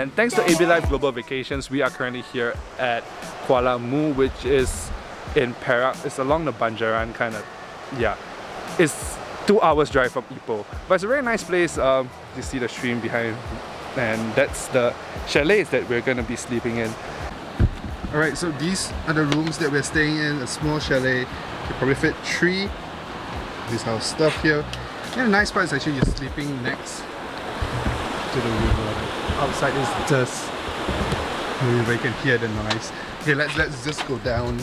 And thanks to ABLife Global Vacations, we are currently here at Kuala Mu, which is in Perak. It's along the Banjaran kind of, yeah. It's 2 hours drive from Ipoh. But it's a very nice place. You see the stream behind, and that's the chalets that we're going to be sleeping in. Alright, so these are the rooms that we're staying in, a small chalet. You probably fit 3. This is our stuff here. And the nice part is actually you're sleeping next to the river. Outside is dust. Maybe we can hear the noise. Okay, let's just go down.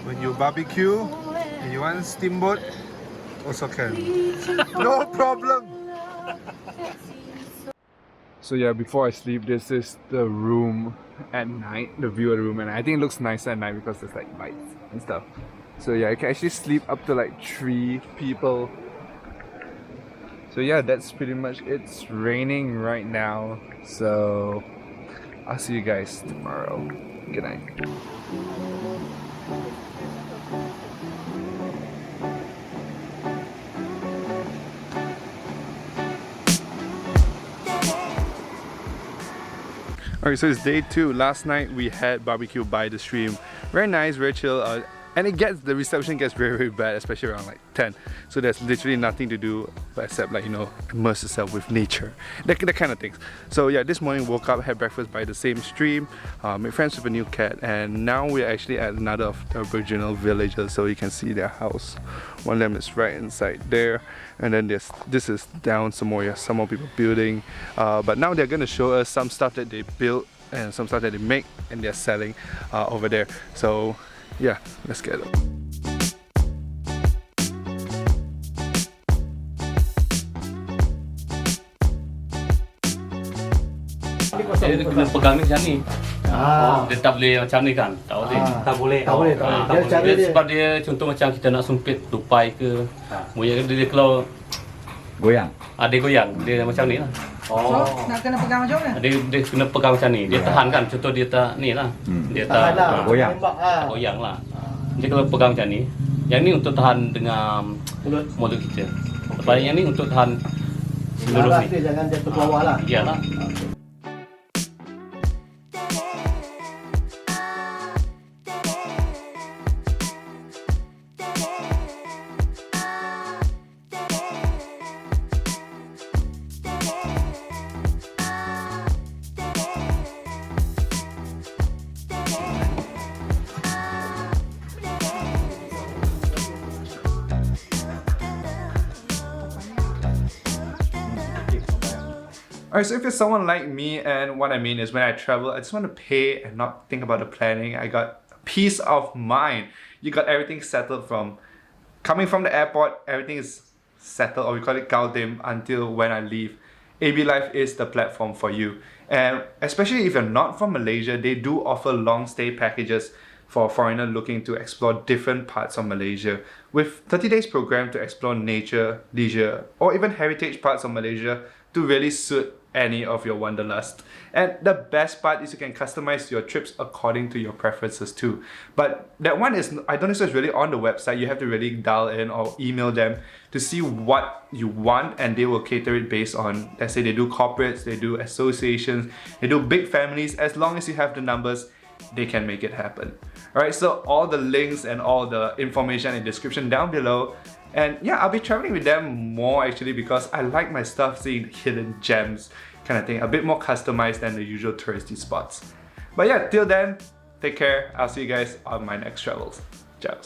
When you barbecue and you want steamboat, also can. No problem! So yeah, before I sleep, this is the room at night, the view of the room, and I think it looks nicer at night because there's like lights and stuff. So yeah, you can actually sleep up to like 3 people. So yeah, that's pretty much it. It's raining right now, so I'll see you guys tomorrow. Good night. Alright, so it's day 2. Last night we had barbecue by the stream. Very nice, very chill, and the reception gets very bad, especially around like 10. So there's literally nothing to do except like, you know, immerse yourself with nature, that kind of things. So yeah, this morning woke up, had breakfast by the same stream, made friends with a new cat, and now we're actually at another of the Aboriginal villages. So you can see their house. One of them is right inside there, and then this is down some more. Yeah, some more people building, but now they're going to show us some stuff that they built and some stuff that they make and they're selling over there. So yeah, let's get it. Dia kena pegang ni macam ni. Dia tak boleh macam ni kan? Tak boleh. Tak boleh. Dia sebab dia contoh macam kita nak sumpit tupai ke, moyak dia kalau Goyang. Dia goyang, dia macam ni lah. So, nak kena pegang macam mana? Dia kena pegang macam ni. Dia tahan kan, contoh dia tak ni lah. Dia tak Goyang. goyang lah. Dia kalau pegang macam ni, yang ni untuk tahan dengan mulut kita. Lepas yang ni untuk tahan seluruh ni. Jangan jatuh ke bawah lah. Iyalah. Alright, so if you're someone like me, and what I mean is when I travel, I just want to pay and not think about the planning. I got peace of mind. You got everything settled from coming from the airport, everything is settled, or we call it Gaudim, until when I leave. ABLife is the platform for you. And especially if you're not from Malaysia, they do offer long stay packages for a foreigner looking to explore different parts of Malaysia, with 30 days program to explore nature, leisure, or even heritage parts of Malaysia to really suit any of your wanderlust. And the best part is you can customize your trips according to your preferences too. But that one is, I don't know if it's really on the website. You have to really dial in or email them to see what you want, and they will cater it based on, let's say they do corporates, they do associations, they do big families. As long as you have the numbers, they can make it happen. Alright, so all the links and all the information in the description down below. And yeah, I'll be traveling with them more actually because I like my stuff seeing hidden gems kind of thing, a bit more customized than the usual touristy spots. But yeah, till then, take care. I'll see you guys on my next travels. Ciao.